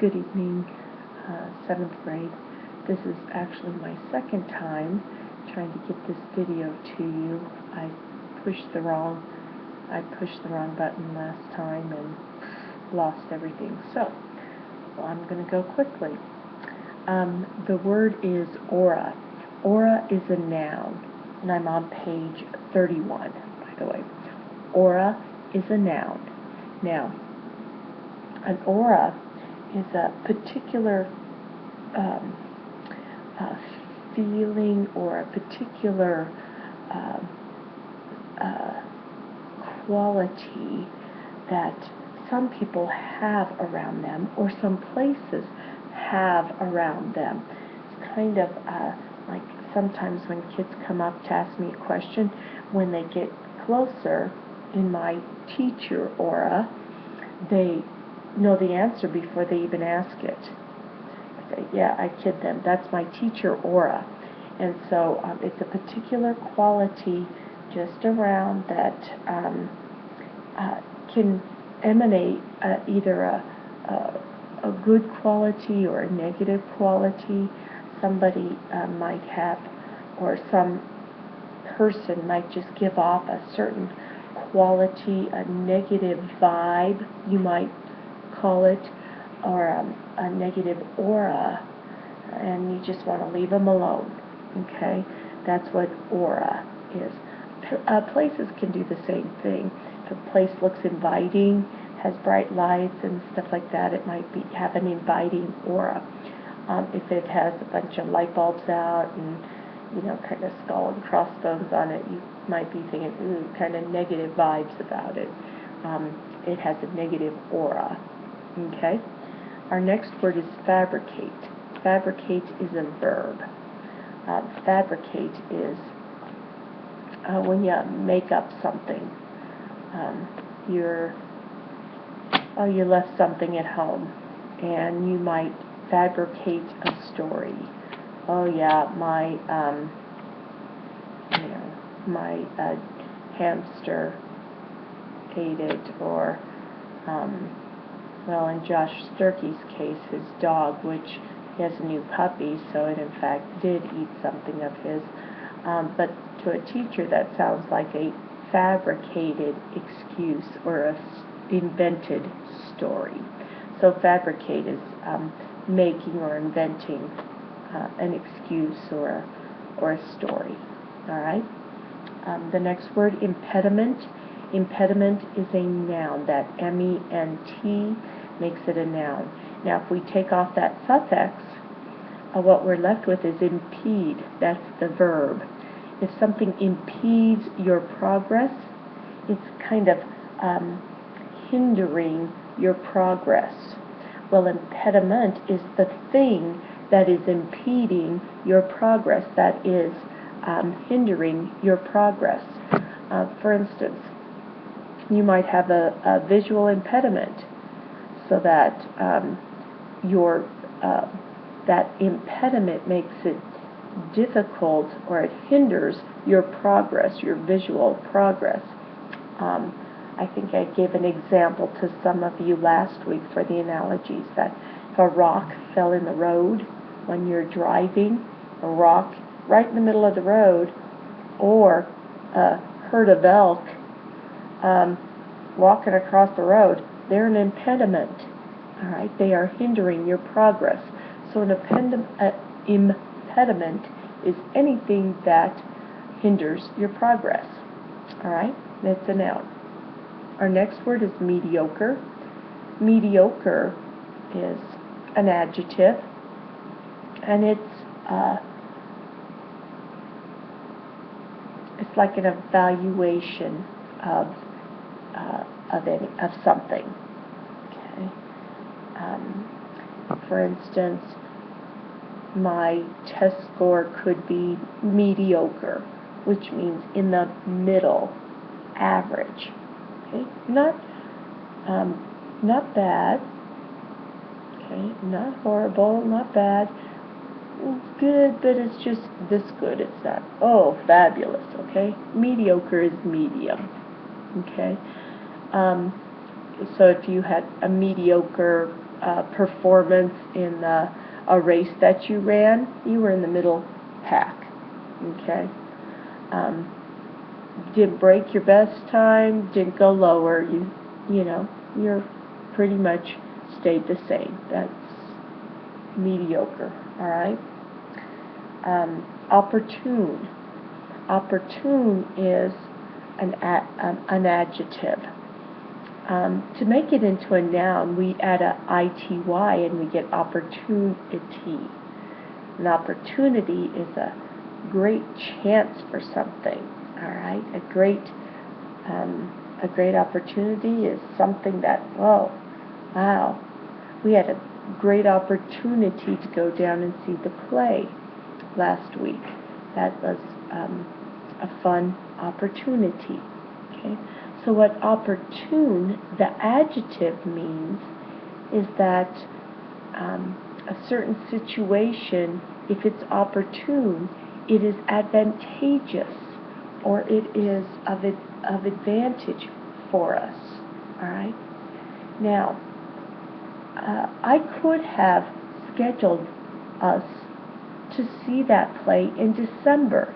Good evening, 7th grade. This is actually my second time trying to get this video to you. I pushed the wrong button last time and lost everything. So, I'm going to go quickly. The word is aura. Aura is a noun, and I'm on page 31, by the way. Aura is a noun. Now, an aura is a particular feeling or a particular quality that some people have around them or some places have around them. It's kind of like sometimes when kids come up to ask me a question, when they get closer in my teacher aura, they know the answer before they even ask it. I say, yeah, I kid them. That's my teacher aura. And so it's a particular quality just around that can emanate either a good quality or a negative quality. Somebody might have, or some person might just give off a certain quality, a negative vibe, you might call it, or a negative aura, and you just want to leave them alone. Okay, that's what aura is. Places can do the same thing. If a place looks inviting, has bright lights and stuff like that, it might have an inviting aura. If it has a bunch of light bulbs out and kind of skull and crossbones on it, you might be thinking, ooh, kind of negative vibes about it. It has a negative aura. Okay? Our next word is fabricate. Fabricate is a verb. Fabricate is when you make up something. You left something at home, and you might fabricate a story. Oh yeah, my hamster ate it, or well, in Josh Sturkey's case, his dog, which he has a new puppy, so it in fact did eat something of his. But to a teacher, that sounds like a fabricated excuse or a invented story. So fabricate is making or inventing an excuse or a story. All right. The next word, impediment. Impediment is a noun. That M-E-N-T makes it a noun. Now, if we take off that suffix, what we're left with is impede. That's the verb. If something impedes your progress, it's kind of hindering your progress. Well, impediment is the thing that is impeding your progress, that is hindering your progress. For instance, you might have a visual impediment, so that that impediment makes it difficult, or it hinders your progress, your visual progress. I think I gave an example to some of you last week for the analogies, that if a rock fell in the road when you're driving, a rock right in the middle of the road, or a herd of elk walking across the road, they're an impediment. All right, they are hindering your progress. So an impediment is anything that hinders your progress. All right, that's a noun. Our next word is mediocre. Mediocre is an adjective, and it's like an evaluation of something. Okay. For instance, my test score could be mediocre, which means in the middle, average. Okay, not bad. Okay, not horrible, not bad. Good, but it's just this good. It's not, oh, fabulous. Okay, mediocre is medium. Okay, so if you had a mediocre performance in a race that you ran, you were in the middle pack. Okay? Didn't break your best time, didn't go lower. You know, you're pretty much stayed the same. That's mediocre. All right? Opportune. Opportune is an adjective. To make it into a noun, we add a ity and we get opportunity. An opportunity is a great chance for something. All right, a great opportunity is something that, whoa, wow, we had a great opportunity to go down and see the play last week. That was a fun opportunity. Okay, so what opportune, the adjective, means is that a certain situation, if it's opportune, it is advantageous, or it is of advantage for us. All right. Now, I could have scheduled us to see that play in December,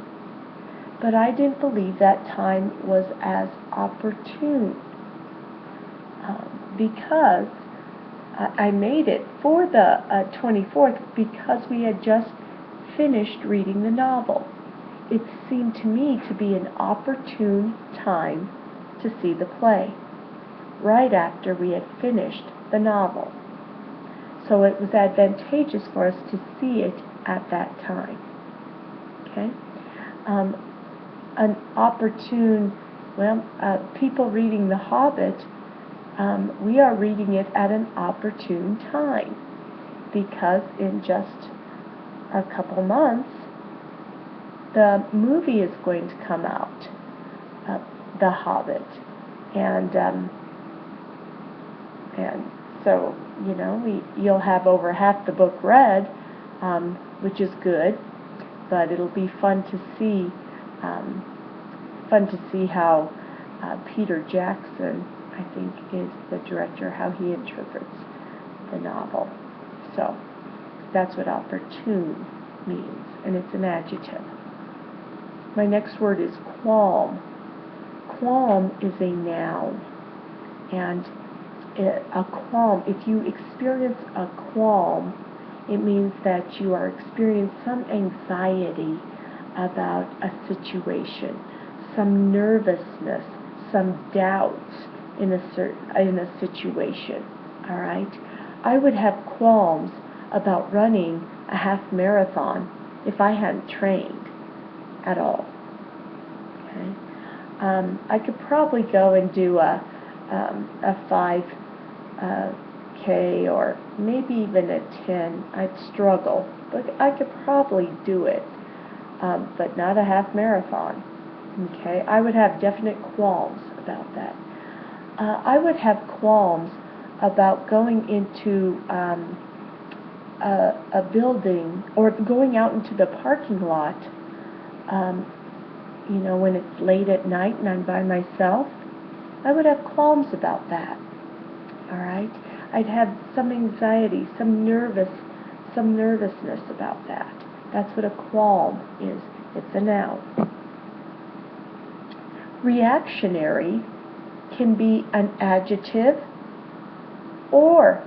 but I didn't believe that time was as opportune because I made it for the 24th because we had just finished reading the novel. It seemed to me to be an opportune time to see the play, right after we had finished the novel. So it was advantageous for us to see it at that time. Okay? An opportune, people reading The Hobbit, we are reading it at an opportune time because in just a couple months, the movie is going to come out, The Hobbit, and so you'll have over half the book read, which is good, but it'll be fun to see how Peter Jackson, I think, is the director, how he interprets the novel. So that's what opportune means, and it's an adjective. My next word is qualm. Qualm is a noun, and a qualm, if you experience a qualm, it means that you are experiencing some anxiety about a situation, some nervousness, some doubts in a situation. All right? I would have qualms about running a half marathon if I hadn't trained at all. Okay? I could probably go and do a 5K or maybe even a 10. I'd struggle, but I could probably do it, but not a half marathon. Okay, I would have definite qualms about that. I would have qualms about going into a building or going out into the parking lot, when it's late at night and I'm by myself. I would have qualms about that. All right? I'd have some anxiety, some nervousness about that. That's what a qualm is. It's a noun. Reactionary can be an adjective or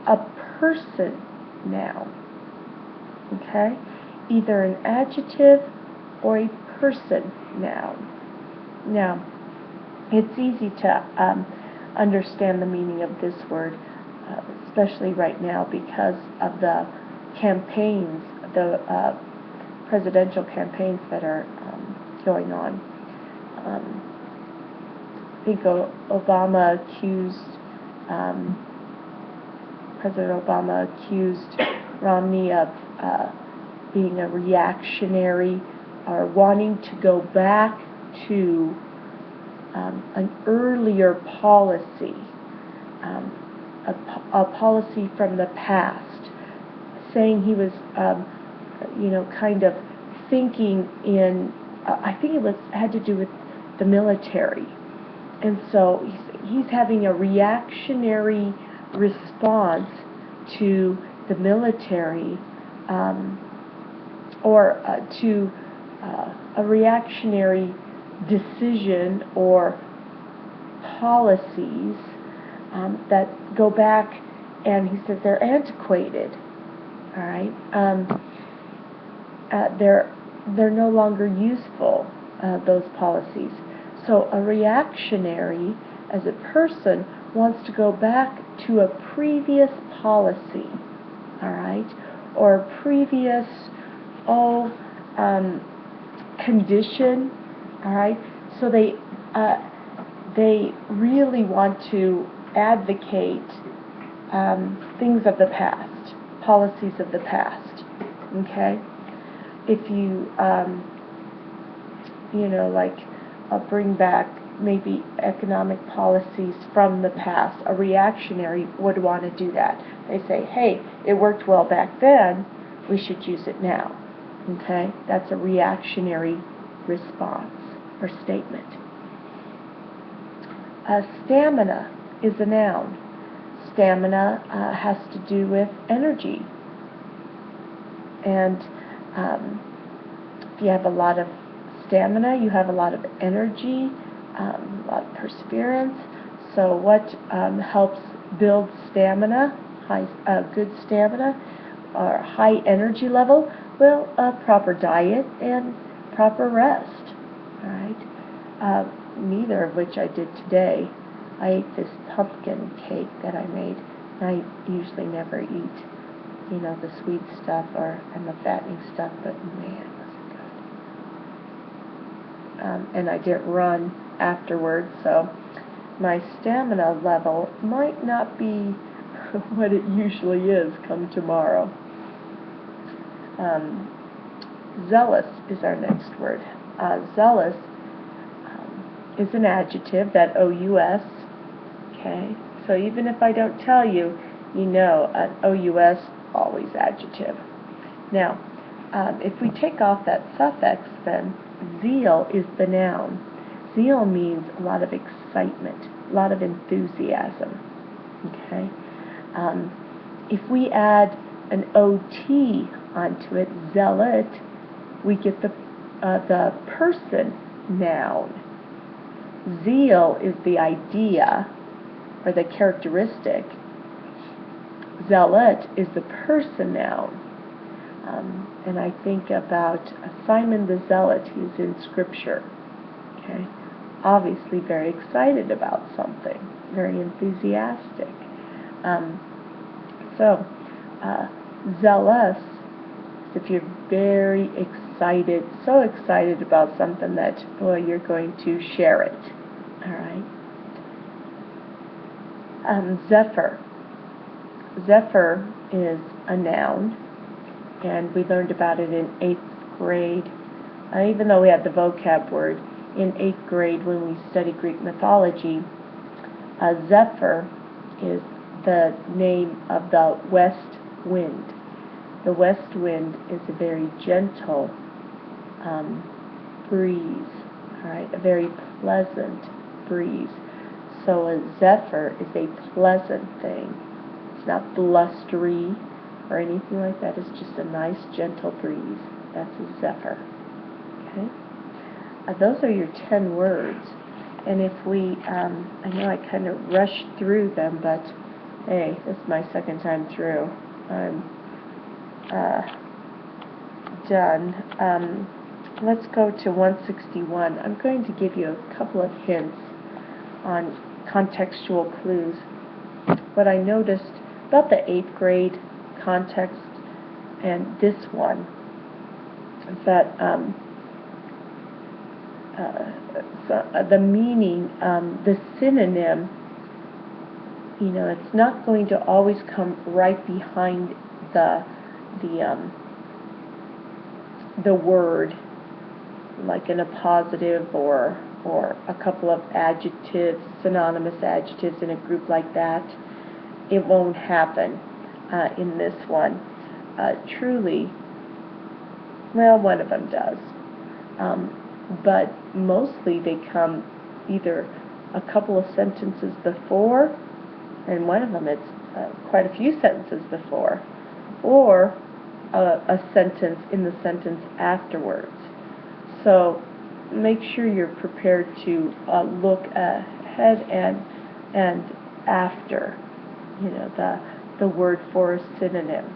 a person noun. Okay? Either an adjective or a person noun. Now, it's easy to understand the meaning of this word, especially right now because of the campaigns, the presidential campaigns that are going on. I think President Obama accused Romney of being a reactionary or wanting to go back to an earlier policy, a policy from the past, saying he was, kind of thinking in, I think it had to do with the military. And so he's having a reactionary response to the military, or to a reactionary decision or policies that go back, and he says they're antiquated. All right, they're no longer useful. Those policies. So a reactionary, as a person, wants to go back to a previous policy. All right, or a previous condition. All right, so they really want to advocate things of the past, policies of the past. Okay, if you like bring back maybe economic policies from the past, a reactionary would want to do that. They say, hey, it worked well back then, we should use it now. Okay, that's a reactionary response or statement. Stamina is a noun. Stamina has to do with energy. And if you have a lot of stamina, you have a lot of energy, a lot of perseverance. So what helps build stamina, good stamina, or high energy level? Well, proper diet and proper rest. All right. Neither of which I did today. I ate this pumpkin cake that I made. I usually never eat, the sweet stuff and the fattening stuff, but man, was it good. And I didn't run afterwards, so my stamina level might not be what it usually is come tomorrow. Zealous is our next word. Zealous is an adjective, that O-U-S. Okay, so even if I don't tell you, an O-U-S, always adjective. Now, if we take off that suffix, then zeal is the noun. Zeal means a lot of excitement, a lot of enthusiasm. Okay, if we add an O-T onto it, zealot, we get the person noun. Zeal is the idea or the characteristic. Zealot is the person noun. And I think about Simon the Zealot, who's in Scripture. Okay, obviously very excited about something, very enthusiastic. Zealous is if you're very excited, so excited about something that, boy, you're going to share it. All right. Zephyr. Zephyr is a noun, and we learned about it in 8th grade. Even though we had the vocab word, in 8th grade when we studied Greek mythology, Zephyr is the name of the west wind. The west wind is a very gentle breeze, all right, a very pleasant breeze. So a zephyr is a pleasant thing. It's not blustery or anything like that. It's just a nice, gentle breeze. That's a zephyr. Okay? Those are your 10 words. And if we, I know I kind of rushed through them, but hey, this is my second time through. I'm done. Let's go to 161. I'm going to give you a couple of hints on contextual clues. What I noticed about the 8th grade context and this one is that the meaning, the synonym, it's not going to always come right behind the word, like in a positive or a couple of adjectives, synonymous adjectives in a group like that. It won't happen in this one. Truly, well, one of them does. But mostly they come either a couple of sentences before, and one of them it's quite a few sentences before, or a sentence in the sentence afterwards. So make sure you're prepared to look ahead and after, the word for a synonym.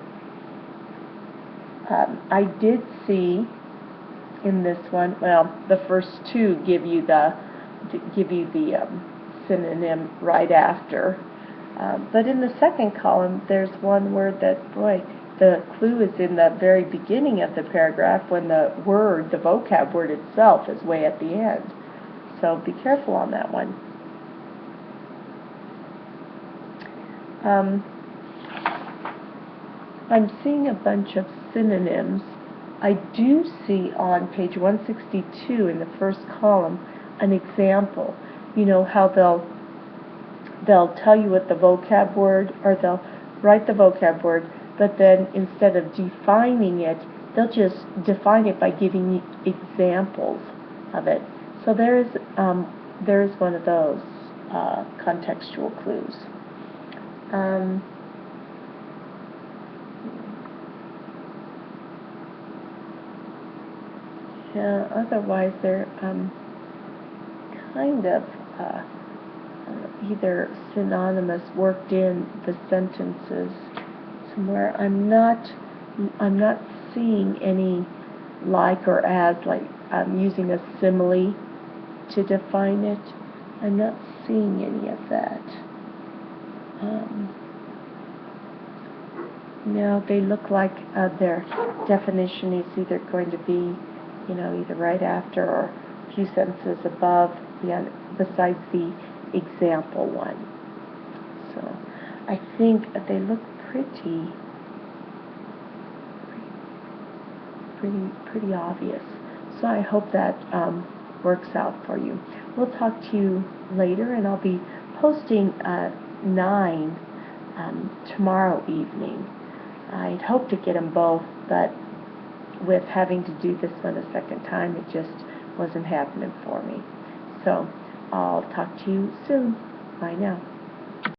I did see in this one, well, the first two give you the synonym right after. But in the second column, there's one word that, boy, the clue is in the very beginning of the paragraph when the word, the vocab word itself, is way at the end. So be careful on that one. I'm seeing a bunch of synonyms. I do see on page 162 in the first column an example. You know how they'll tell you what the vocab word, or they'll write the vocab word, but then instead of defining it, they'll just define it by giving you examples of it. So there is one of those contextual clues. Yeah, otherwise they're kind of either synonymous, worked in the sentences somewhere. I'm not seeing any like or as, like I'm using a simile to define it. I'm not seeing any of that. No, they look like their definition is either going to be, either right after or a few sentences above, besides the example one. So I think they look pretty obvious. So I hope that works out for you. We'll talk to you later, and I'll be posting 9 tomorrow evening. I'd hoped to get them both, but with having to do this one a second time, it just wasn't happening for me. So I'll talk to you soon. Bye now.